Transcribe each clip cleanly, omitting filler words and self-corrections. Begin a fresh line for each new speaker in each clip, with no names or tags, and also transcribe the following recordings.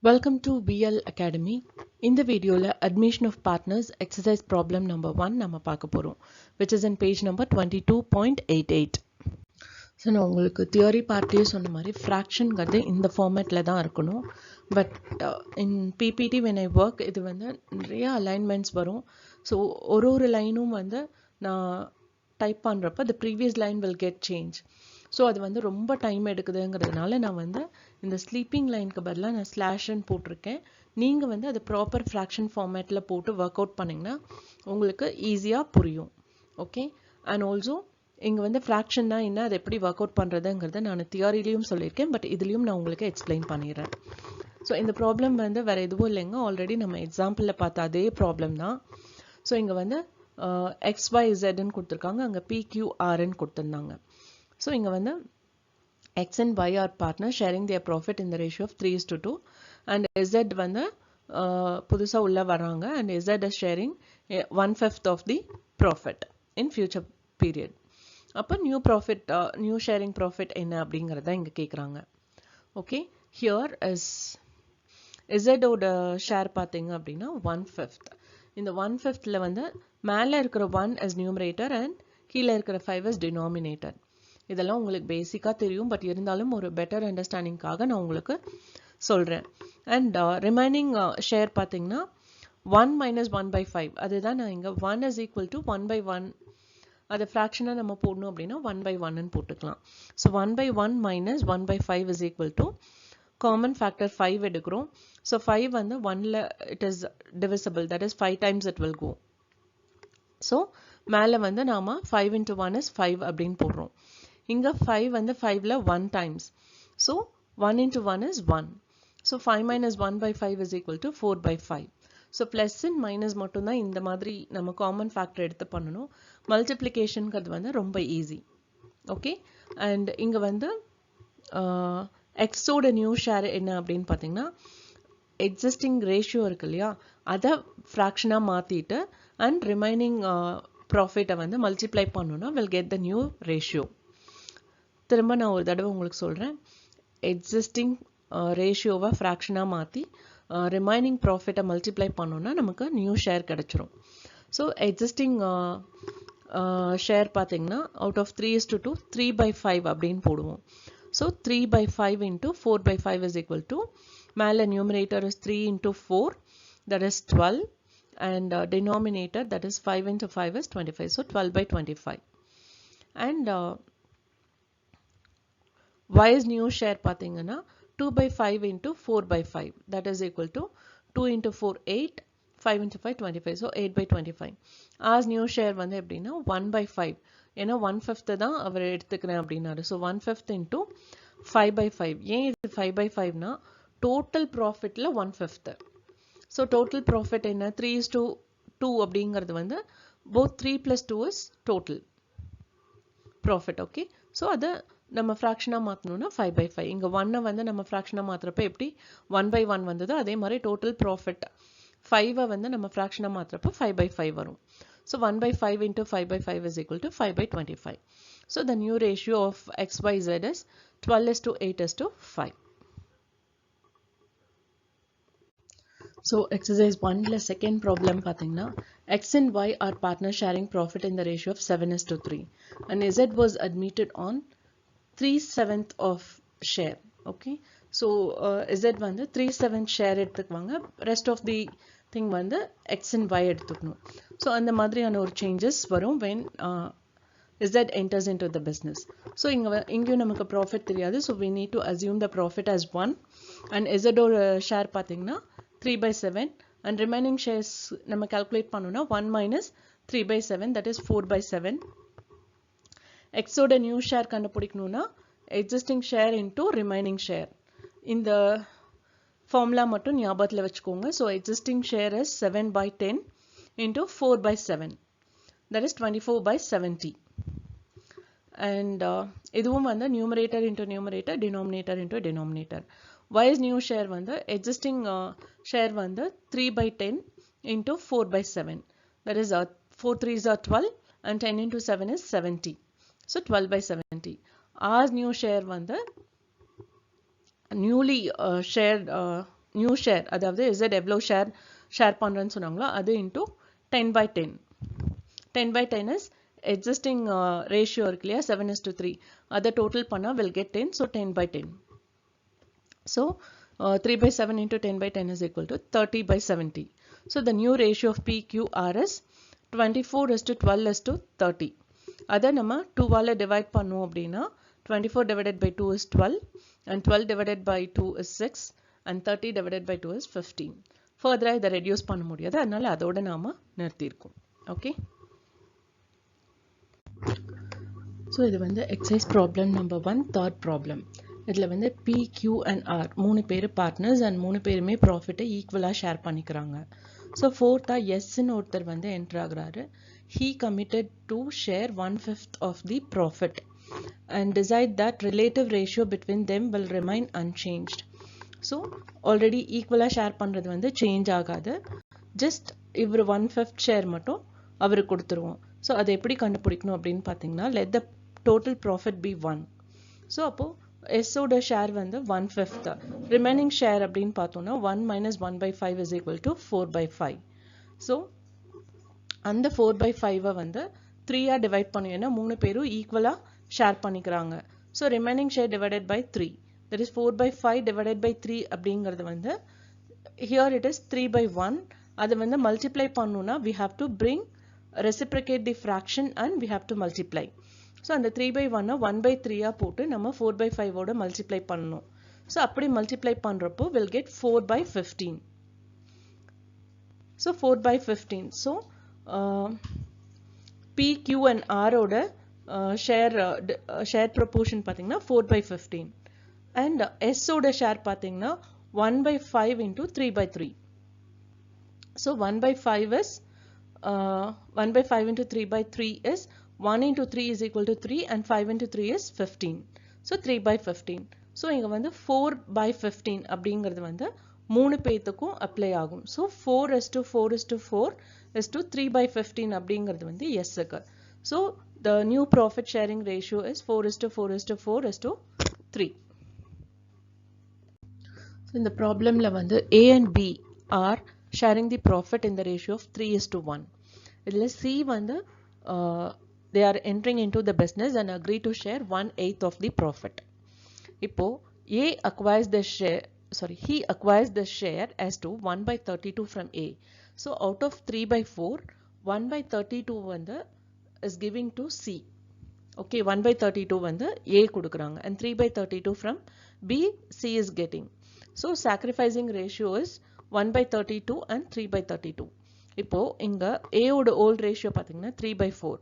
Welcome to BL Academy. In the video, admission of partners exercise problem number 1 நம்ம பார்க்க போறோம், which is in page number 22.88. So நான் உங்களுக்கு theory பார்ட்லயே சொன்ன மாதிரி ஃப்ராக்ஷன்ங்கிறது இந்த ஃபார்மேட்ல தான் இருக்கணும். But in PPT when I work இது வந்து நிறைய அலைன்மெண்ட்ஸ் வரும். ஸோ ஒரு லைனும் வந்து நான் டைப் பண்ணுறப்ப the previous line will get change. So அது வந்து ரொம்ப டைம் எடுக்குதுங்கிறதுனால நான் வந்து இந்த ஸ்லீப்பிங் லைனுக்கு பதிலாக நான் ஸ்லாஷ்ன்னு போட்டிருக்கேன். நீங்கள் வந்து அது ப்ராப்பர் ஃப்ராக்ஷன் ஃபார்மேட்டில் போட்டு ஒர்க் அவுட் பண்ணிங்கன்னா உங்களுக்கு ஈஸியாக புரியும். ஓகே, அண்ட் ஆல்சோ இங்கே வந்து ஃப்ராக்ஷன்னா என்ன, அதை எப்படி ஒர்க் அவுட் பண்ணுறதுங்கிறத நான் தியரிலையும் சொல்லியிருக்கேன், பட் இதுலேயும் நான் உங்களுக்கு எக்ஸ்பிளைன் பண்ணிடுறேன். ஸோ இந்த ப்ராப்ளம் வந்து வேறு எதுவும் இல்லைங்க, ஆல்ரெடி நம்ம எக்ஸாம்பிளில் பார்த்த அதே ப்ராப்ளம் தான். ஸோ இங்கே வந்து XYZன்னு கொடுத்துருக்காங்க, அங்கே PQRன்னு கொடுத்துருந்தாங்க. ஸோ இங்கே வந்து X and Y are partners sharing their profit in the ratio of 3:2 and Z வந்து புதுசாக உள்ள வராங்க and Z is sharing 1/5 of the profit in future period. அப்போ நியூ ஷேரிங் ப்ராஃபிட் என்ன அப்படிங்கிறத இங்கே கேட்குறாங்க. ஓகே, ஹியர் இஸ் Z ஓட ஷேர் பார்த்தீங்க அப்படின்னா 1/5. இந்த 1/5ல வந்து மேலே இருக்கிற 1 as numerator and கீழே இருக்கிற 5 as denominator. இதெல்லாம் உங்களுக்கு பேசிக்காக தெரியும், பட் இருந்தாலும் ஒரு பெட்டர் அண்டர்ஸ்டாண்டிங்காக நான் உங்களுக்கு சொல்கிறேன். அண்ட் ரிமைனிங் ஷேர் பார்த்தீங்கன்னா 1 minus 1/5, அதுதான் நான் இங்கே 1 is equal to 1/1. அதை ஃப்ராக்ஷனாக நம்ம போடணும் அப்படின்னா 1/1ன்னு போட்டுக்கலாம். So 1/1 minus 1/5 is equal to common factor 5 எடுக்கிறோம். ஸோ 5 வந்து 1ல it is divisible, that is 5 times it will go. So மேலே வந்து நாம் 5 into 1 is 5 அப்படின்னு போடுறோம். இங்கே 5 வந்து 5ல 1 times. So 1 into 1 is 1. So 5 minus 1/5 is equal to 4/5. So plus and minus மட்டும்தான் இந்த மாதிரி நம்ம காமன் ஃபேக்டர் எடுத்து பண்ணணும். மல்டிப்ளிகேஷனுக்கு அது வந்து ரொம்ப ஈஸி. ஓகே, அண்ட் இங்கே வந்து எக்ஸோட நியூ ஷேர் என்ன அப்படின்னு பார்த்தீங்கன்னா எக்ஸிஸ்டிங் ரேஷியோ இருக்கு இல்லையா, அதை ஃப்ராக்ஷனாக மாற்றிட்டு அண்ட் ரிமைனிங் ப்ராஃபிட்டை வந்து மல்டிப்ளை பண்ணணும்னா will get the new ratio. திரும்ப நான் ஒரு தடவை உங்களுக்கு சொல்கிறேன். எக்ஸிஸ்டிங் ரேஷியோவை ஃப்ராக்ஷனாக மாற்றி ரிமைனிங் ப்ராஃபிட்டை மல்டிப்ளை பண்ணோன்னா நமக்கு நியூ ஷேர் கிடச்சிரும். ஸோ எக்ஸிஸ்டிங் ஷேர் பார்த்தீங்கன்னா அவுட் ஆஃப் 3:2 3/5 அப்படின்னு போடுவோம். So 3/5 into 4/5 is equal to மேலே numerator is 3 into 4, that is 12, and denominator that is 5 into 5 is 25. So 12/25. And Y is new share பார்த்தீங்கன்னா 2/5 into 4/5, that is equal to 2 into 4 8, 5 into 5 25. So 8/25. As new share வந்து எப்படின்னா 1/5, ஏன்னா 1/5 தான் அவர் எடுத்துக்கிறேன் அப்படின்னாரு. So 1/5 into 5/5. ஏன் இது 5/5னா டோட்டல் ப்ராஃபிட்டில் 1/5. ஸோ டோட்டல் ப்ராஃபிட் என்ன, 3:2 அப்படிங்கிறது வந்து both 3 + 2 is total profit. Okay, so அதை நம்ம ஃப்ராக்ஷனாக மாற்றணும்னா 5/5. இங்கே 1 வந்து நம்ம ஃப்ராக்ஷனாக மாற்றுறப்ப எப்படி 1/1 வந்ததோ அதே மாதிரி டோட்டல் ப்ராஃபிட் 5 வந்து நம்ம ஃப்ராக்ஷனாக மாற்றுறப்ப 5/5 வரும். So 1/5 into 5/5 is equal to 5/25. So the new ratio of XYZ is 12:8:5. So exercise 1ல second problem பார்த்தீங்கன்னா X and Y are partners sharing profit in the ratio of 7:3 and Z was admitted on 3/7 of share. Okay, so Z வந்து 3/7 share எடுத்துக்குவாங்க, rest of the thing வந்து X and Y எடுத்துக்கணும். So அந்த மாதிரியான ஒரு changes வரும் when Z enters into the business. So இங்கேயும் நமக்கு ப்ராஃபிட் தெரியாது, so we need to assume the profit as 1 and Z ஓட ஷேர் பார்த்தீங்கன்னா 3/7 and remaining shares நம்ம calculate பண்ணோம்னா 1 minus 3/7, that is 4/7. X ஓட நியூ ஷேர் கண்டுபிடிக்கணும்னா existing share into remaining share. இந்த ஃபார்முலா மட்டும் ஞாபகத்தில் வச்சுக்கோங்க. So existing share is 7/10 into 4/7, that is 24/70. And இதுவும் வந்து numerator into numerator, denominator into denominator. Y is new share வந்து எக்ஸிஸ்டிங் ஷேர் வந்து 3/10 into 4/7, that is 4 3s are 12 and 10 into 7 is 70. So 12/70. As new share வந்து newly shared new share அதாவது Z எவ்வளோ share பண்ணுறேன்னு சொன்னாங்களோ அது into 10 by 10. 10 by 10 is existing ratio இருக்கு இல்லையா 7:3 அதை டோட்டல் பண்ணால் will get 10, so 10 by 10. So 3 by 7 into 10 by 10 is equal to 30 by 70. So the new ratio of PQR is 24:12:30. அதை நம்ம 2ஆல் டிவைட் பண்ணுவோம் அப்படின்னா 24 divided by 2 is 12 and 12 divided by 2 is 6 and 30 divided by 2 is 15. Further இதை reduce பண்ண முடியாது, அதனால அதோட நாம நிறுத்தியிருக்கோம். ஓகே, ஸோ இது வந்து exercise problem number 1, third problem. இதில் வந்து P, Q and R 3 பேர் பார்ட்னர்ஸ் அண்ட் 3 பேருமே ப்ராஃபிட்டை ஈக்குவலாக ஷேர் பண்ணிக்கிறாங்க. ஸோ ஃபோர்த்தாக எஸ்ன்னு ஒருத்தர் வந்து என்ட்ரு ஆகுறாரு. He committed to share 1/5 of the profit and decide that relative ratio between them will remain unchanged. So already ஈக்குவலாக ஷேர் பண்ணுறது வந்து சேஞ்ச் ஆகாது, ஜஸ்ட் இவர் 1/5 ஷேர் மட்டும் அவருக்கு கொடுத்துருவோம். ஸோ அதை எப்படி கண்டுபிடிக்கணும் அப்படின்னு பார்த்தீங்கன்னா let the total profit be 1. So அப்போது எஸ்ஸோட ஷேர் வந்து 1/5, ரிமைனிங் ஷேர் அப்படின்னு பார்த்தோம்னா 1 minus 1/5 is equal to 4/5. So அந்த 4/5 வந்து 3ஆக டிவைட் பண்ணும், ஏன்னா 3 பேரும் ஈக்குவலாக ஷேர் பண்ணிக்கிறாங்க. So remaining share divided by 3, that is 4/5 divided by 3 அப்படிங்கிறது வந்து here it is 3/1. அதை வந்து மல்டிப்ளை பண்ணணும்னா we have to bring reciprocate the fraction and we have to multiply. So அந்த 3/1 1/3 போட்டு நம்ம 4/5 ஓட மல்டிப்ளை பண்ணணும். ஸோ அப்படி மல்டிப்ளை பண்ணுறப்போ will get 4/15. So 4/15. So P, Q and R ஓட ஷேர் ப்ரொபோர்ஷன் பார்த்தீங்கன்னா 4/15 and S ஓட ஷேர் பார்த்தீங்கன்னா 1/5 into 3/3. So 1/5 is 1/5 into 3/3 is 1 into 3 is equal to 3 and 5 into 3 is 15. So 3/15. So இங்க வந்து 4/15 அப்படிங்கிறது வந்து 3 பேத்துக்கும் அப்ளை ஆகும். So 4:4:4 is to 3/15 அப்படிங்கிறது வந்து எஸ்ஸுக்கு. So the new profit sharing ratio is 4:4:4:3. So இந்த ப்ராப்ளம்ல வந்து A and B are sharing the profit in the ratio of 3:1. இதில் C வந்து they are entering into the business and agree to share 1/8 of the profit. இப்போ he acquires the share as to 1/32 from A. So out of 3/4, 1/32 வந்து is giving to C. Okay, 1/32 வந்து A கொடுக்குறாங்க and 3/32 from B C is getting. So sacrificing ratio is 1/32 and 3/32. இப்போ இங்க A ஓட old ratio பார்த்தீங்கன்னா 3/4,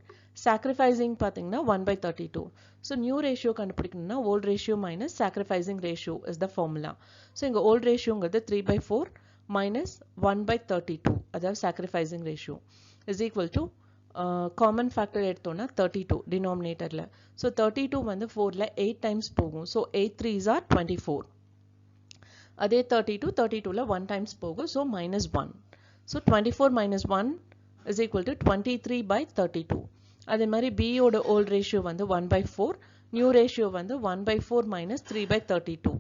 sacrificing பார்த்தீங்கன்னா 1/32. So new ratio கண்டுபிடிக்கணும்னா old ratio minus sacrificing ratio is the formula. So இங்க old ratioங்கிறது 3/4 minus 1/32, அதாவது sacrificing ratio is equal to common factor எடுத்தோம்னா 32 denominatorல. So 32 வந்து 4ல 8 times போகும். So 8 3s are 24. அதே 32ல 1 times போகும். So -1. So 24 minus 1 is equal to 23/32. அதே மாதிரி B ஓட old ratio வந்து 1/4, new ratio வந்து 1/4 minus 3/32.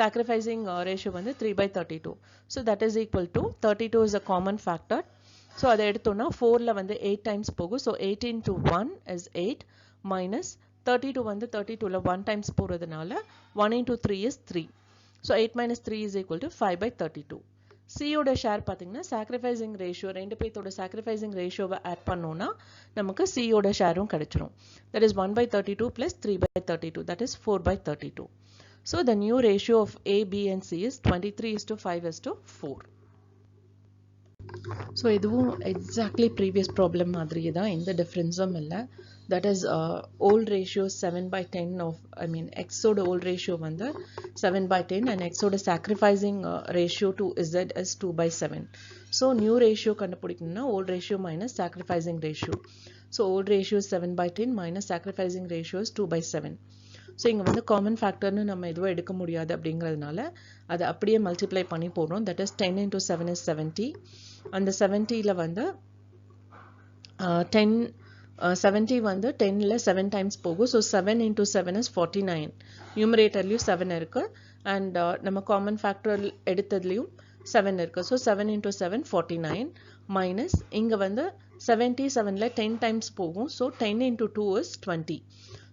Sacrificing ratio வந்து 3/32. So that is equal to 32 is a common factor. So அதை எடுத்தோம்னா 4ல வந்து 8 times போகும். So 8 into 1 is 8 minus 32 வந்து 32ல 1 times போறதுனால 1 into 3 is 3. So 8 minus 3 is equal to 5/32. C ஓட ஷேர் பார்த்தீங்கன்னா sacrificing ratio, ரெண்டு பேத்தோட sacrificing ratioவை ஆட் பண்ணோம்னா நமக்கு C ஓட ஷேரும் கிடைச்சிரும். That is 1/32 plus 3/32, that is 4/32. So the new ratio of A, B and C is 23:5:4. So இதுவும் exactly previous problem மாதிரியே தான், எந்த டிஃபரன்ஸும் இல்லை. That is old ratio 7/10 of X ஓட old ratio வந்து 7/10 and X ஓட sacrificing ratio to Z is 2/7. So new ratio கண்டுபிடிக்கணும்னா old ratio minus sacrificing ratio. So old ratio is 7/10 minus sacrificing ratio is 2/7. So இங்கே வந்து common ஃபேக்டர்னு நம்ம எதுவும் எடுக்க முடியாது அப்படிங்கிறதுனால அதை அப்படியே மல்டிப்ளை பண்ணி போடுறோம். That is 10 into 7 is 70. அந்த 70ல் வந்து 10 70 வந்து 10ல 7 times போகும். So 7 into 7 is 49. Numeratorலையும் 7 இருக்கு. And நம்ம common factor எடுத்ததுலையும் 7 இருக்கு. So 7 into 7 49 minus இங்க வந்து 77ல 10 times போகும். So 10 into 2 is 20.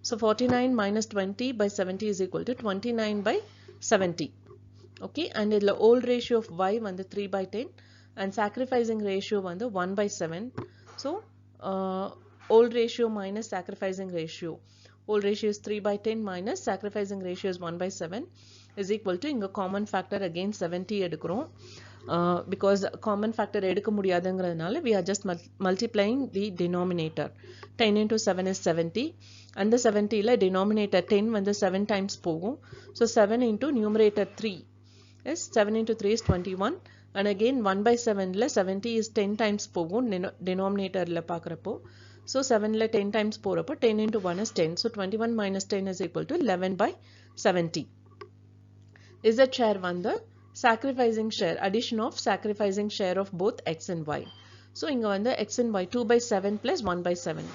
So 49 minus 20 by 70 is equal to 29 by 70. Okay, and இதுல old ratio of y வந்து 3 by 10 and sacrificing ratio வந்து 1 by 7. So old ratio minus sacrificing ratio. Old ratio is 3 by 10 minus sacrificing ratio is 1 by 7 is equal to inga common factor again 70 எடுக்கிறோம். Because common factor எடுக்க முடியாதுங்கிறதுனால we are just multiplying the denominator. 10 into 7 is 70. And the 70ல denominator 10 வந்து 7 times போகும். So 7 into numerator 3 is 7 into 3 is 21. And again 1 by 7ல 70 is 10 times போகும் denominatorல பார்க்குறப்போ. So 7ல 10 times போறப்போ 10 into 1 is 10. So 21 minus 10 is equal to 11 by 70. Z share வந்து sacrificing share, addition of sacrificing share of both x and y. So இங்க வந்து x and y 2 by 7 plus 1 by 7.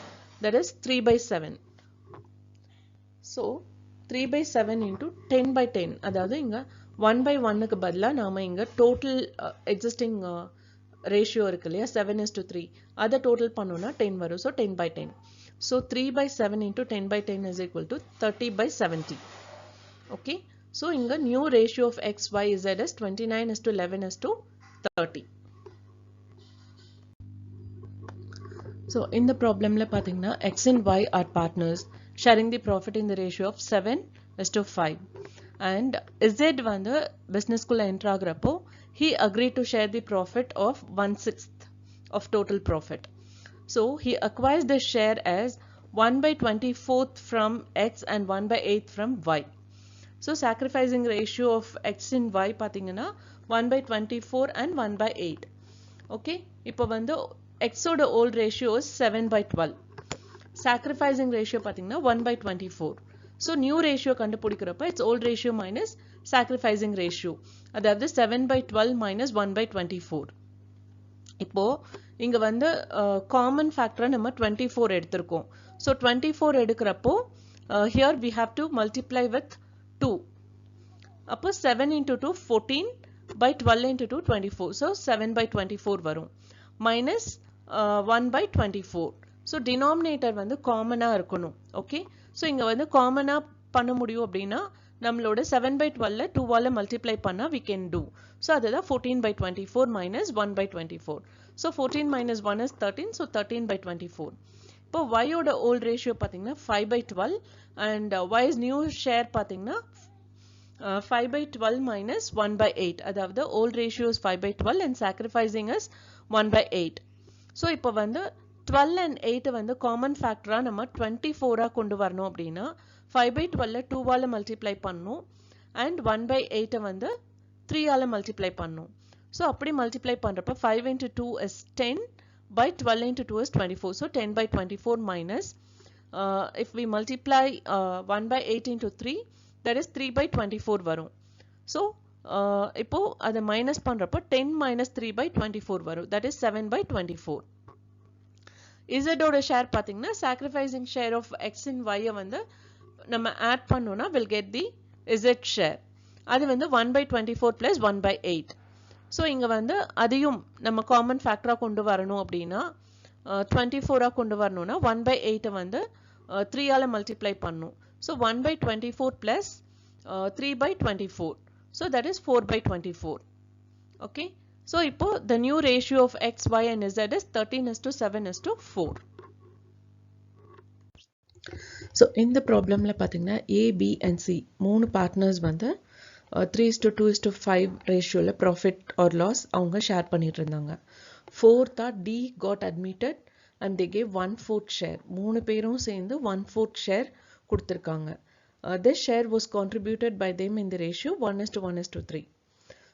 That is 3 by 7. So 3 by 7 into 10 by 10. அதாவது இங்க 1 by 1க்கு பதிலா நாம இங்க total existing ratio இருக்கு இல்லையா 7:3 அதை total பண்ணோம்னா 10 வரும். So 10 by 10. So 3 by 7 into 10 by 10 is equal to 30 by 70. Okay. So இங்க new ratio of x, y, z is 29:11:30. So in the problemல பாத்தீங்கன்னா x and y are partners sharing the profit in the ratio of 7:5. And Z வந்து business குள்ள enter ஆகுறப்போ he agreed to share the profit of 1/6 of total profit. So he acquires the share as 1 by 24th from x and 1 by 8th from y. So sacrificing ratio of x and y பாத்தீங்கன்னா 1 by 24 and 1 by 8. Okay, இப்போ வந்து x ஓட old ratio is 7 by 12. Sacrificing ratio பாத்தீங்கன்னா 1 by 24. So new ratio கண்டுபிடிக்கிறப்ப it's old ratio minus sacrificing ratio. அதாவது 7 by 12 minus 1 by 24. இப்போ இங்க வந்து common factor நம்ம 24 எடுத்திருக்கோம். So 24 எடுக்கிறப்போ here we have to multiply with 2. அப்போ 7 into 2 14 by 12 into 2 24. So 7 by 24 வரும். Minus 1 by 24. So denominator வந்து common இருக்கணும். Okay. So இங்க வந்து common பண்ண முடியும் அப்படின்னா நம்மளோட 7 by 12ல 2ஆல multiply பண்ணா we can do. So அதுதான் 14 by 24 minus 1 by 24. So 14 minus 1 is 13. So 13 by 24. இப்போ y ஓட old ratio பாத்தீங்கன்னா 5 by 12 and y's new share பாத்தீங்கன்னா 5 by 12 minus 1 by 8. அதாவது old ratio is 5 by 12 and sacrificing is 1 by 8. So இப்போ வந்து 12 and 8 வந்து common factor நம்ம 24 கொண்டு வரணும் அப்படின்னா 5 by 12ல 2ஆல multiply பண்ணணும் and 1 by 8 வந்து 3ஆல multiply பண்ணணும். So அப்படி multiply பண்றப்ப 5 into 2 is 10 by 12 into 2 is 24. So 10 by 24 minus if we multiply 1 by 8 into 3 that is 3 by 24 வரும். So இப்போ அதை minus பண்றப்ப 10 minus 3 by 24 வரும். That is 7 by 24. Z ஓட ஷேர் பாத்தீங்கன்னா sacrificing share of x and y வந்து நம்ம add பண்ணோம்னா will get the Z share. அது வந்து 1 by 24 plus 1 by 8. So இங்க வந்து அதையும் நம்ம common factor கொண்டு வரணும் அப்படின்னா 24 கொண்டு வரணும்னா 1 by 8 வந்து 3ஆல multiply பண்ணணும். So 1 by 24 plus 3 by 24. So that is 4 by 24. Okay. So இப்போ the new ratio of x, y and z is 13:7:4. So இந்த problemல பாத்தீங்கன்னா A, B and C மூணு partners வந்து 3:2:5 ratioல profit or loss அவங்க share பண்ணிட்டு இருந்தாங்க. Fourth D got admitted and they gave 1/4 share. மூணு பேரும் சேர்ந்து 1/4 share கொடுத்திருக்காங்க. This share was contributed by them in the ratio 1:1:3.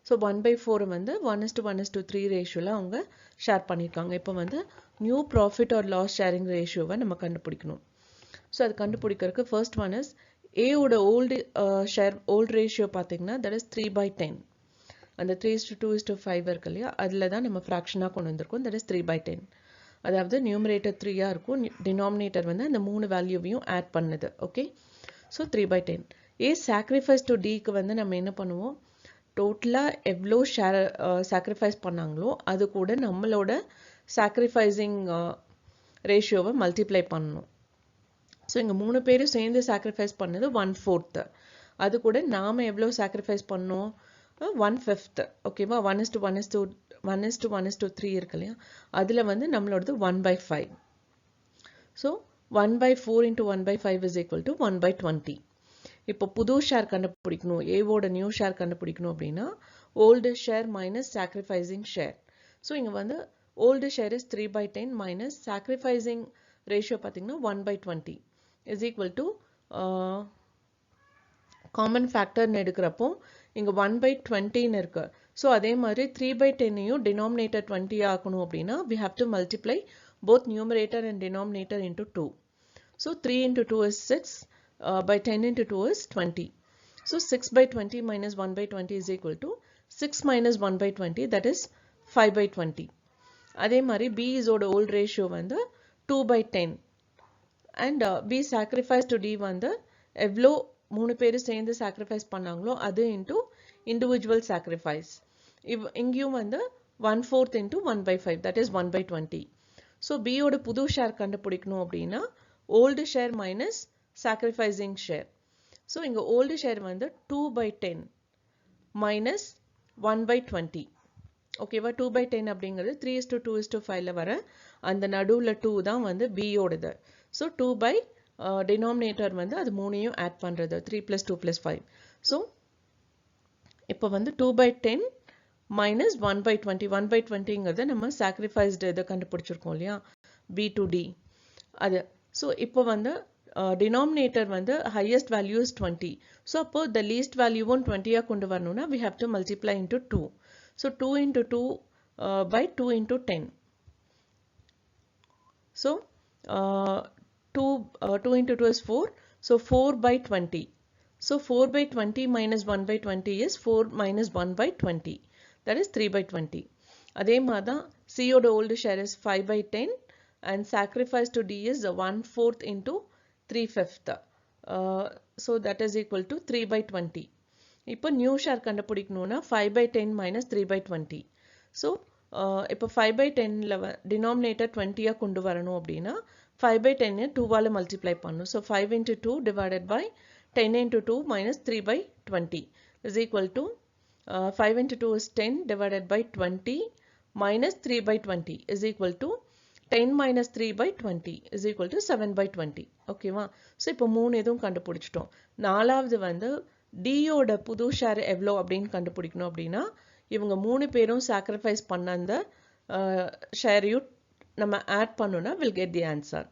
So 1 by 4 வந்து 1:1:3 ரேஷியோல அவங்க ஷேர் பண்ணிருக்காங்க. இப்போ வந்து new profit or loss sharing ரேஷியோவை நம்ம கண்டுபிடிக்கணும். ஸோ அது கண்டுபிடிக்கிறதுக்கு ஃபர்ஸ்ட் ஒன் இஸ் A ஓட ஓல்டு ரேஷியோ பார்த்தீங்கன்னா தட் இஸ் 3 by 10. அந்த 3:2:5 இருக்கு இல்லையா அதில் தான் நம்ம ஃப்ராக்ஷனாக கொண்டு வந்திருக்கோம். That is 3 by 10. அதாவது நியூமரேட்டர் 3 இருக்கும், டினாமினேட்டர் வந்து அந்த 3 வேல்யூவையும் ஆட் பண்ணுது. Okay, so 3/10. A sacrifice to டிக்கு வந்து நம்ம என்ன பண்ணுவோம், டோட்டலாக எவ்வளோ சாக்ரிஃபைஸ் பண்ணாங்களோ அது கூட நம்மளோட சாக்ரிஃபைசிங் ரேஷியோவை மல்டிப்ளை பண்ணணும். ஸோ இங்கே 3 பேரும் சேர்ந்து சாக்ரிஃபைஸ் பண்ணது 1/4. அது கூட நாம் எவ்வளோ சாக்ரிஃபைஸ் பண்ணோம், 1/5. ஓகேவா, 1:1:3 இருக்கு இல்லையா, அதில் வந்து நம்மளோடது 1/5. So 1/4 into 1/5 is equal to 1/20. இப்போ புது ஷேர் கண்டுபிடிக்கணும், ஏவோட நியூ ஷேர் கண்டுபிடிக்கணும் அப்படின்னா old share minus sacrificing share. So இங்கே வந்து old share is 3/10 minus sacrificing ratio பார்த்தீங்கன்னா 1/20 is equal to காமன் ஃபேக்டர்னு எடுக்கிறப்போ இங்கே 1/20ன்னு இருக்கு. ஸோ அதே மாதிரி 3/10ஐயும் டினாமினேட்டர் 20 ஆக்கணும் அப்படின்னா we have to multiply both numerator and denominator into 2. So 3 into 2 is 6, by 10 into 2 is 20. So 6/20 minus 1/20 is equal to 6 minus 1/20, that is 5/20. அதே மாதிரி B is ஓட old ratio வந்து 2/10 and B sacrifice to D வந்து எவ்வளோ 3 பேரும் சேர்ந்து sacrifice பண்ணாங்களோ அது இன்டூ இண்டிவிஜுவல் சாக்ரிஃபைஸ். இங்கேயும் வந்து 1/4 into 1/5, that is 1/20. ஸோ பியோட புது ஷேர் கண்டுபிடிக்கணும் அப்படின்னா old share minus sacrificing share. So இங்கே ஓல்டு ஷேர் வந்து 2/10 மைனஸ் 1/20. ஓகேவா, 2/10 அப்படிங்கிறது 3:2:5 வர அந்த நடுவில் 2 தான் வந்து பியோடது. ஸோ 2 டினாமினேட்டர் வந்து அது 3ஐயும் ஆட் பண்ணுறது, 3 + 2 + 5. ஸோ இப்போ வந்து 2/10 மைனஸ் 1/20. 1/20ங்கிறத நம்ம சாக்ரிஃபைஸ்டு இதை கண்டுபிடிச்சிருக்கோம் இல்லையா, பி டு டி அது. ஸோ இப்போ வந்து டினாமினேட்டர் வந்து ஹையஸ்ட் வேல்யூ இஸ் 20. ஸோ அப்போ த லீஸ்ட் வேல்யூவும் 20யாக கொண்டு வரணும்னா we have to multiply into 2. So 2 into 2 by 2 into 10. So 2 into 2 is 4. So 4/20. So 4/20 minus 1/20 is 4 minus 1/20. That is 3/20. அதே மாதிரி தான் C ஓட old share is 5/10 and sacrifice to D is 1/4 into 3/5. So that is equal to 3/20. இப்போ new share கண்டுபிடிக்கணும்னா 5/10 minus 3/20. So இப்போ 5/10ல denominator 20யாக கொண்டு வரணும் அப்படின்னா 5/10 2வால் மல்டிப்ளை பண்ணணும். So 5 into 2 divided by 10 into 2 minus 3/20 is equal to 5 into 2 is 10 divided by 20 minus 3/20 is equal to 10 minus 3/20 is equal to 7/20. ஓகேவா, so இப்போ 3 எதுவும் கண்டுபிடிச்சிட்டோம். நாலாவது வந்து டியோட புது ஷேர் எவ்வளோ அப்படின்னு கண்டுபிடிக்கணும் அப்படின்னா இவங்க 3 பேரும் சாக்ரிஃபைஸ் பண்ண அந்த ஷேரையும் நம்ம ஆட் பண்ணோம்னா will get the answer.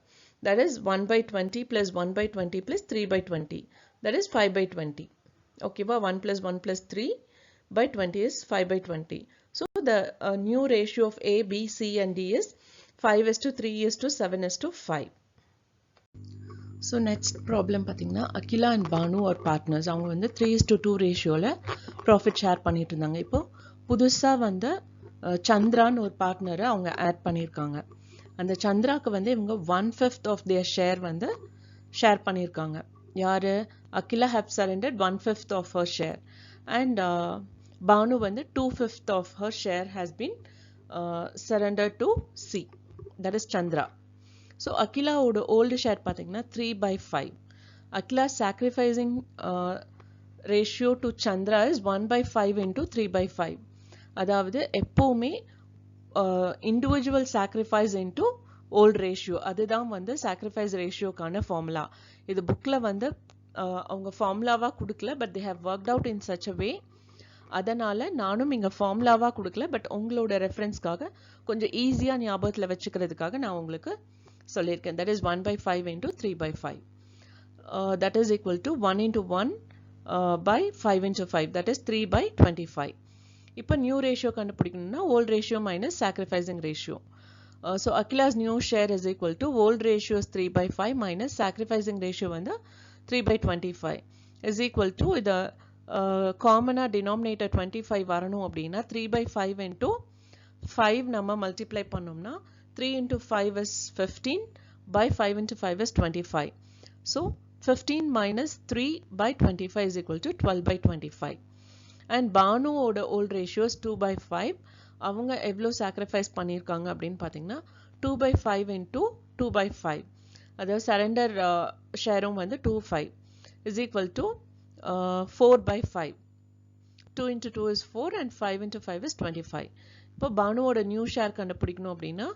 That is 1/20 plus 1/20 plus 3/20. That is 5/20. ஓகேவா, 1 plus 1 plus 3/20 is 5/20. So the new ratio of A, B, C and D is 5:3:7:5. So next problem பார்த்தீங்கன்னா அகிலா அண்ட் பானு ஒரு பார்ட்னர்ஸ். அவங்க வந்து 3:2 ரேஷியோவில் ப்ராஃபிட் ஷேர் பண்ணிட்டு இருந்தாங்க. இப்போ புதுசாக வந்து சந்திரான்னு ஒரு பார்ட்னரை அவங்க ஆட் பண்ணியிருக்காங்க. அந்த சந்திராவுக்கு வந்து இவங்க 1/5 ஆஃப் தியர் ஷேர் வந்து ஷேர் பண்ணியிருக்காங்க. யார், Akhila have surrendered 1/5 of her share and Bhanu வந்து 2/5 of her share has been surrendered to C, that is Chandra. So அகிலாவோட ஓல்டு ஷேர் பார்த்தீங்கன்னா 3/5. Akhila sacrificing ratio to Chandra is 1/5 into 3/5. அதாவது எப்போவுமே individual sacrifice into old ratio, அதுதான் வந்து சாக்ரிஃபைஸ் ரேஷியோக்கான ஃபார்முலா. இது புக்கில் வந்து அவங்க ஃபார்முலாவாக கொடுக்கல, but they have worked out in such a way. அதனால் நானும் இங்கே ஃபார்முலாவாக கொடுக்கல, பட் உங்களோட ரெஃபரன்ஸ்க்காக கொஞ்சம் ஈஸியாக ஞாபகத்தில் வச்சுக்கிறதுக்காக நான் உங்களுக்கு சொல்லியிருக்கேன். That is 1/5 into 3/5. That is equal to 1 into 1 by 5 into 5. That is 3/25. இப்போ நியூ ரேஷியோ கண்டுபிடிக்கணும்னா old ratio minus sacrificing ratio. So Akhila's new share is equal to old ratio is 3/5 minus sacrificing ratio வந்து 3/25 is equal to இதை காமனாக denominator 25 வரணும் அப்படின்னா 3/5 into 5 நம்ம multiply பண்ணோம்னா 3 into 5 is 15 by 5 into 5 is 25. So 15 minus 3 by 25 is equal to 12 by 25. And Banu oda old ratio is 2 by 5. அவங்க எவ்வளோ sacrifice பண்ணியிருக்காங்க அப்படின்னு பார்த்தீங்கன்னா 2 by 5 into 2 by 5. அதாவது surrender ஷேரும் வந்து 2 is equal to 4 by 5. 2 into 2 is 4 and 5 into 5 is 25. இப்போ பானுவோட new share கண்டுபிடிக்கணும் அப்படின்னா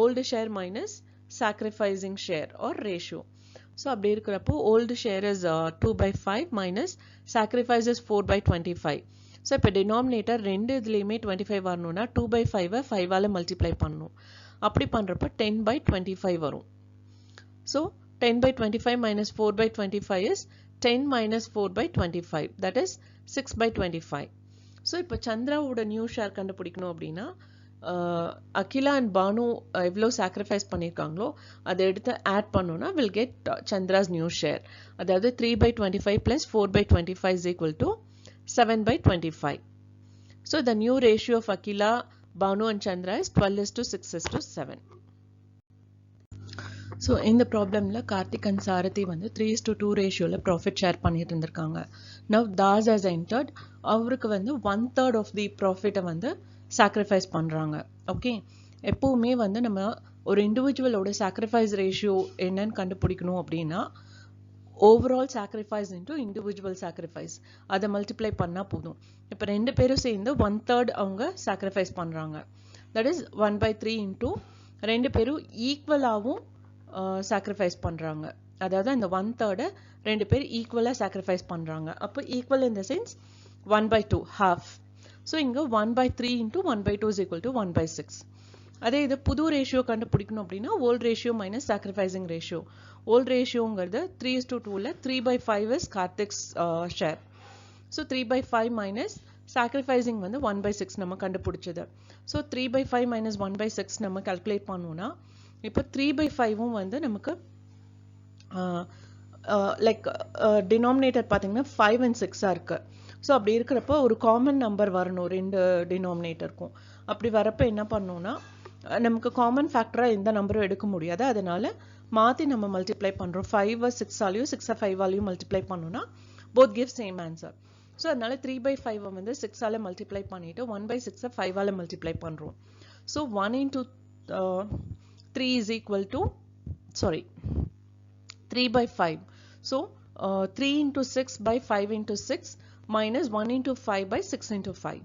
old share minus sacrificing share or ratio. So அப்படி இருக்கிறப்போ old share is 2 by 5 minus sacrifice is 4 by 25. So இப்போ denominator ரெண்டு இதுலேயுமே 25 வரணும்னா 2 by 5 5ஆல multiply பண்ணணும். அப்படி பண்ணுறப்போ 10 by 25 வரும். So 10 by 25 minus 4 by 25 is 10 minus 4 by 25. That is 6 by 25. So இப்போ சந்திராவோட நியூ ஷேர் கண்டுபிடிக்கணும் அப்படின்னா அகிலா அண்ட் பானு எவ்வளோ சாக்ரிஃபைஸ் பண்ணியிருக்காங்களோ அதை எடுத்து ஆட் பண்ணோன்னா will get Chandra's new share. அதாவது 3 by 25 plus 4 by 25 is equal to 7 by 25. So the new ratio of Akila, Banu and Chandra is 12 is to 6 is to 7. So இந்த ப்ராப்ளம்ல Karthik and சாரதி வந்து 3:2 ரேஷியோல profit share பண்ணிட்டு இருந்திருக்காங்க. Now Das has entered, அவருக்கு வந்து 1/3 of the ப்ராஃபிட்டை வந்து sacrifice பண்ணுறாங்க. Okay, எப்போவுமே வந்து நம்ம ஒரு இண்டிவிஜுவலோட சாக்ரிஃபைஸ் ரேஷியோ என்னன்னு கண்டுபிடிக்கணும் அப்படின்னா overall sacrifice into individual sacrifice அதை மல்டிப்ளை பண்ணால் போதும். இப்போ ரெண்டு பேரும் சேர்ந்து 1/3 அவங்க சாக்ரிஃபைஸ் பண்ணுறாங்க. தட் இஸ் 1/3 இன்டூ ரெண்டு பேரும் ஈக்குவலாகவும் சாக்ரிஃபைஸ் பண்ணுறாங்க. அதாவது அந்த 1/3 ரெண்டு பேர் ஈக்குவலாக சாக்ரிஃபைஸ் பண்ணுறாங்க. அப்போ equal in the sense 1/2 half. So இங்கே 1/3 இன்டூ 1/2 இஸ் ஈக்குவல் டு 1/6. அதே இது புது ரேஷியோ கண்டுபிடிக்கணும் அப்படின்னா old ratio minus sacrificing ratio. Old ரேஷியோங்கிறது 3:2ல 3/5 is Karthik's share. So 3/5 minus sacrificing வந்து 1/6 நம்ம கண்டுபிடிச்சது. ஸோ 3/5 மைனஸ் 1/6 நம்ம கால்குலேட் பண்ணோம்னா இப்போ 3/5ம் வந்து நமக்கு லைக் டினாமினேட்டர் பார்த்தீங்கன்னா 5 and 6 இருக்கு. ஸோ அப்படி இருக்கிறப்போ ஒரு காமன் நம்பர் வரணும் ரெண்டு டினாமினேட்டருக்கும். அப்படி வரப்போ என்ன பண்ணோம்னா நமக்கு காமன் ஃபேக்டராக எந்த நம்பரும் எடுக்க முடியாது. அதனால மாற்றி நம்ம மல்டிப்ளை பண்ணுறோம். 5 6ஆலையும் 6 5ஆலையும் மல்டிப்ளை பண்ணோம்னா both give same answer. So அதனால 3/5 வந்து 6ஆல மல்டிப்ளை பண்ணிட்டு 1/6 5ஆல மல்டிப்ளை பண்ணுறோம். So 1 into 3 is equal to 3/5. So 3 into 6 by 5 into 6 minus 1 into 5 by 6 into 5.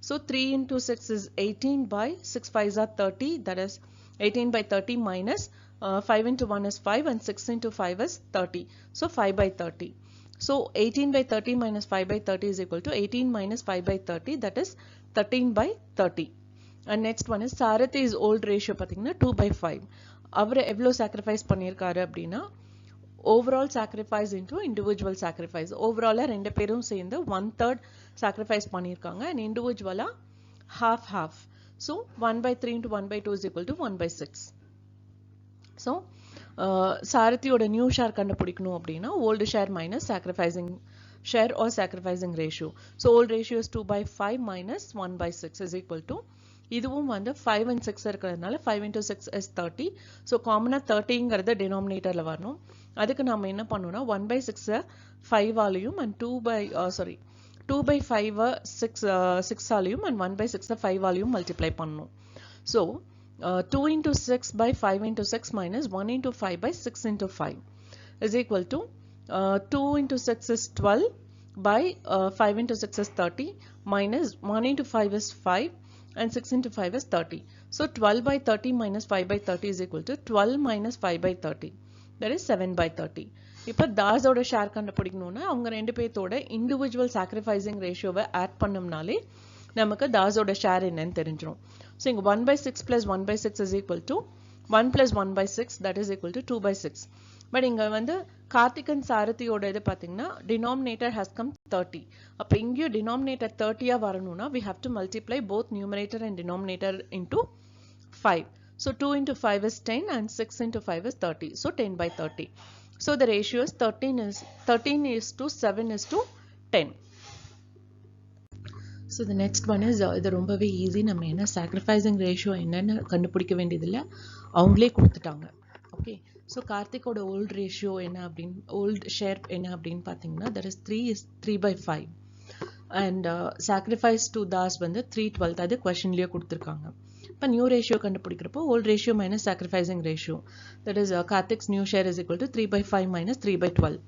So 3 into 6 is 18 by 6 5s are 30. That is 18 by 30 minus 5 into 1 is 5 and 6 into 5 is 30. So 5 by 30. So 18 by 30 minus 5 by 30 is equal to 18 minus 5 by 30. That is 13 by 30. And next one is Sarathi's old ratio பார்த்தீங்கன்னா 2/5. அவர் எவ்வளோ sacrifice பண்ணியிருக்காரு அப்படின்னா overall sacrifice into individual sacrifice. ஓவராலாக ரெண்டு பேரும் சேர்ந்து 1/3 sacrifice பண்ணியிருக்காங்க and இண்டிவிஜுவலாக half. So 1/3 into 1/2 is equal to 1/6. So சாரதியோட நியூ ஷேர் கண்டுபிடிக்கணும் அப்படின்னா old share minus sacrificing share or sacrificing ratio. So old ratio is 2/5 minus 1/6 is equal to இதுவும் வந்து 5 and 6 இருக்கிறதுனால 5 into 6 is 30. ஸோ காமனாக 30ங்கிறது டினாமினேட்டரில் வரணும். அதுக்கு நம்ம என்ன பண்ணோம்னா 1/6 5ஆலையும் அண்ட் 2/5 6ஆலையும் அண்ட் 1/6 5ஆலையும் மல்டிப்ளை பண்ணணும். So 2 into 6 by 5 into 6 minus 1 into 5 by 6 into 5 is equal to 2 into 6 is 12 by 5 into 6 is 30 minus 1 into 5 is 5 and 6 into 5 is 30. So 12 by 30 minus 5 by 30 is equal to 12 minus 5 by 30. That is 7 by 30. இப்போ தாஸோட share கண்டுபிடிக்கணும்னா அவங்க ரெண்டு பேர்த்தோட individual sacrificing ரேஷியோவை add பண்ணோம்னாலே நமக்கு தாஸோட share என்னன்னு தெரிஞ்சிடும். So இங்கே 1/6 plus 1/6 is equal to 1 plus 1/6 that is equal to 2/6. But இங்கே வந்து கார்த்திகன் சாரதியோட இது பார்த்தீங்கன்னா டினாமினேட்டர் ஹேஸ் கம் 30. அப்போ இங்கேயும் டினாமினேட்டர் 30ஆக வரணும்னா we have to multiply both numerator and denominator into 5. So 2 into 5 is 10 and 6 into 5 is 30. So 10 by 30. So the ratio is 13 is to 7 is to 10. So the next one is இது ரொம்பவே easy. நம்ம என்ன sacrificing ratio என்னன்னு கண்டுபிடிக்க வேண்டியதில்லை, அவங்களே கொடுத்துட்டாங்க. Okay, so கார்த்திகோட volt ratio என்ன அப்படின்னு, ஓல்ட் ஷேர் என்ன அப்படின்னு பார்த்தீங்கன்னா that is 3/5 and sacrifice to Das வந்து 3/12. அது கொஷின்லேயே கொடுத்துருக்காங்க. இப்போ நியூ ரேஷியோ கண்டுபிடிக்கிறப்போ old ratio minus sacrificing ratio, that is Karthik's new share is equal to 3/5 minus 3/12.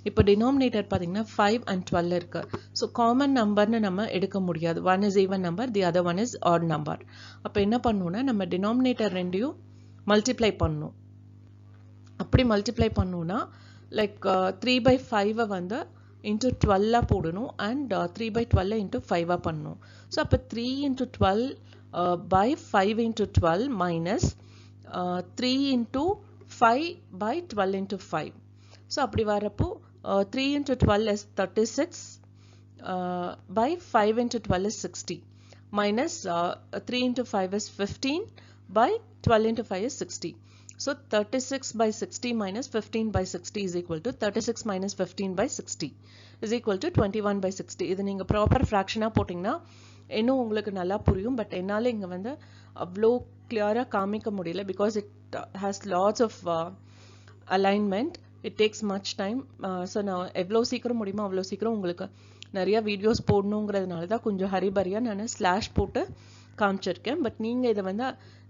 இப்போ டினாமினேட்டர் பார்த்தீங்கன்னா 5 and 12 இருக்கு. ஸோ காமன் நம்பர்னு நம்ம எடுக்க முடியாது. One is even number, the other one is add number. அப்போ என்ன பண்ணணும்னா நம்ம டினாமினேட்டர் ரெண்டையும் மல்டிப்ளை பண்ணணும். அப்படி மல்டிப்ளை பண்ணணும்னா லைக் 3/5 வந்து இன்ட்டு 12 போடணும் அண்ட் 3/12 இன்ட்டு 5 பண்ணணும். ஸோ அப்போ 3 into 12 by 5 into 12 minus 3 into 5 by 12 into 5. So அப்படி வரப்போ 3 into 12 is 36 by 5 into 12 is 60 minus 3 into 5 is 15 by 12 into 5 is 60. So 36 by 60 minus 15 by 60 is equal to 36 minus 15 by 60 is equal to 21 by 60. இது நீங்க proper ஃப்ராக்ஷனாக போட்டிங்கன்னா இன்னும் உங்களுக்கு நல்லா புரியும். But என்னால் இங்கே வந்து அவ்வளோ கிளியராக காமிக்க முடியல because it has lots of alignment. It takes much time. So நான் எவ்வளோ சீக்கிரம் முடியுமோ அவ்வளோ சீக்கிரம் உங்களுக்கு நிறைய வீடியோஸ் போடணுங்கிறதுனால தான் கொஞ்சம் ஹரிபரியாக நான் ஸ்லாஷ் போட்டு காமிச்சிருக்கேன். பட் நீங்கள்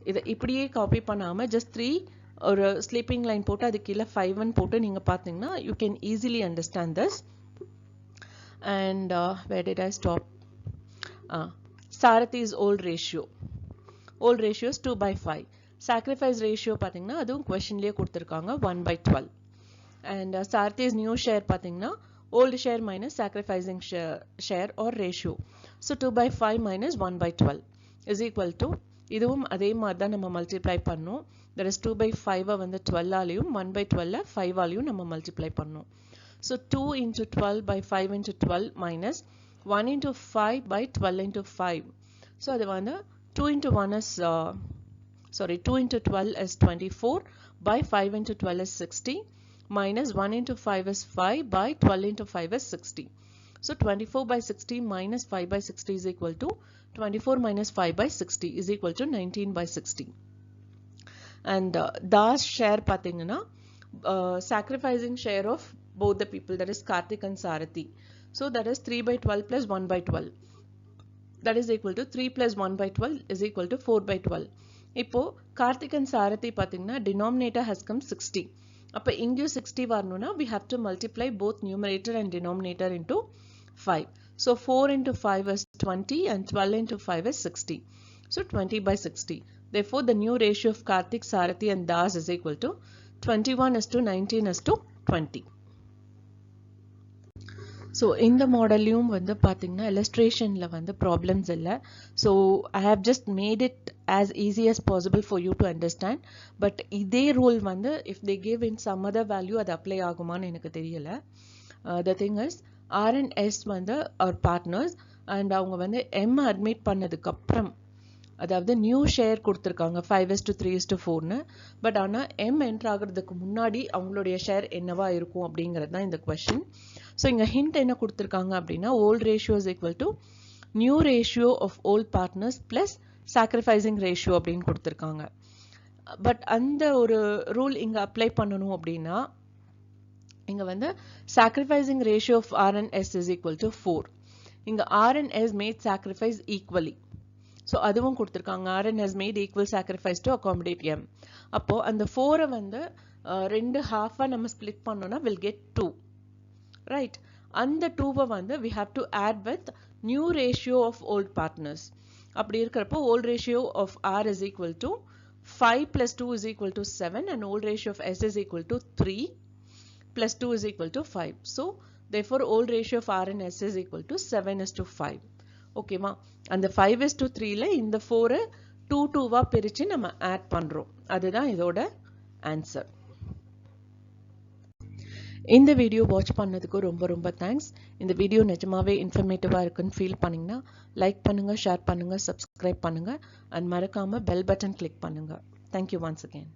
இதை இப்படியே காப்பி பண்ணாமல் ஜஸ்ட் 3 ஒரு ஸ்லீப்பிங் லைன் போட்டு அது கீழே 5 போட்டு நீங்கள் பார்த்தீங்கன்னா you can easily understand this. And where did I stop? Sarathi's old ratio. Old ratio is 2/5. Sacrifice ratio பார்த்தீங்கன்னா அதுவும் கொஷின்லேயே கொடுத்துருக்காங்க 1/12. and Sarthi's new share பார்த்தீங்கன்னா old share minus sacrificing share or ratio. So 2/5 minus 1/12 is equal to, இதுவும் அதே மாதிரி தான் நம்ம multiply பண்ணோம். that is 2/5 வந்து 12 ஆலையும் 1/12 5 ஆலையும் நம்ம மல்டிப்ளை பண்ணோம். So 2 into 12 by 5 into 12 minus 1 into 5 by 12 into 5. So அது வந்து 2 into 1 is 2 into 12 is 24 by 5 into 12 is 60 minus 1 into 5 is 5 by 12 into 5 is 60. So 24 by 60 minus 5 by 60 is equal to 24 minus 5 by 60 is equal to 19 by 60. And Das share pathina sacrificing share of both the people, that is Karthik and Sarathi. So that is 3/12 plus 1/12. That is equal to 3 plus 1/12 is equal to 4/12. இப்போ Karthik and Sarathi pathina denominator has come 60. அப்போ இங்கேயும் 60 வரணும்னா we have to multiply both numerator and denominator into 5. So 4 into 5 is 20 and 12 into 5 is 60. So 20 by 60. Therefore the new ratio of Karthik, Sarathi and Das is equal to 21:19:20. So இந்த மாடல்லையும் வந்து பார்த்தீங்கன்னா illustrationல வந்து problems இல்லை. So I have just made it as easy as possible for you to understand. But இதே rule வந்து if they give in some other value அது apply ஆகுமான்னு எனக்கு தெரியல. The thing is R and S வந்து our partners and அவங்க வந்து M admit பண்ணதுக்கு அப்புறம், அதாவது நியூ ஷேர் கொடுத்துருக்காங்க 5:3:4ன்னு. பட் ஆனால் M என்ட்ரு ஆகிறதுக்கு முன்னாடி அவங்களுடைய ஷேர் என்னவா இருக்கும் அப்படிங்கிறது தான் இந்த கொஸ்டின். ஸோ இங்கே ஹிண்ட் என்ன கொடுத்துருக்காங்க அப்படின்னா old ratio is equal to new ratio of old partners plus sacrificing ratio அப்படின்னு கொடுத்துருக்காங்க. பட் அந்த ஒரு ரூல் இங்கே அப்ளை பண்ணணும் அப்படின்னா இங்கே வந்து sacrificing ratio of R and S is equal to 4. இங்கே R and S made sacrifice equally. So அதுவும் கொடுத்துருக்காங்க R and S made equal sacrifice to accommodate M. அப்போது அந்த 4 வந்து 2 half நம்ம ஸ்பிளிட் பண்ணோம்னா will get 2. ரைட், அந்த 2 வந்து we have to add with new ratio of old partners. அப்படி இருக்கிறப்போ old ratio of R is equal to 5 plus 2 is equal to 7 and old ratio of S is equal to 3 plus 2 is equal to 5. So therefore old ratio of R and S is equal to 7:5. ஓகேவா? அந்த 5:3ல இந்த 4 2 பிரிச்சு நம்ம add பண்றோம். அதுதான் இதோட answer. இந்த video watch பண்ணதுக்கு ரொம்ப ரொம்ப தேங்க்ஸ். இந்த வீடியோ நிஜமாவே இன்ஃபர்மேட்டிவாக இருக்குன்னு ஃபீல் பண்ணிங்கன்னா லைக் பண்ணுங்கள், ஷேர் பண்ணுங்கள், சப்ஸ்கிரைப் பண்ணுங்கள் அண்ட் மறக்காமல் பெல் பட்டன் கிளிக் பண்ணுங்கள். Thank you once again.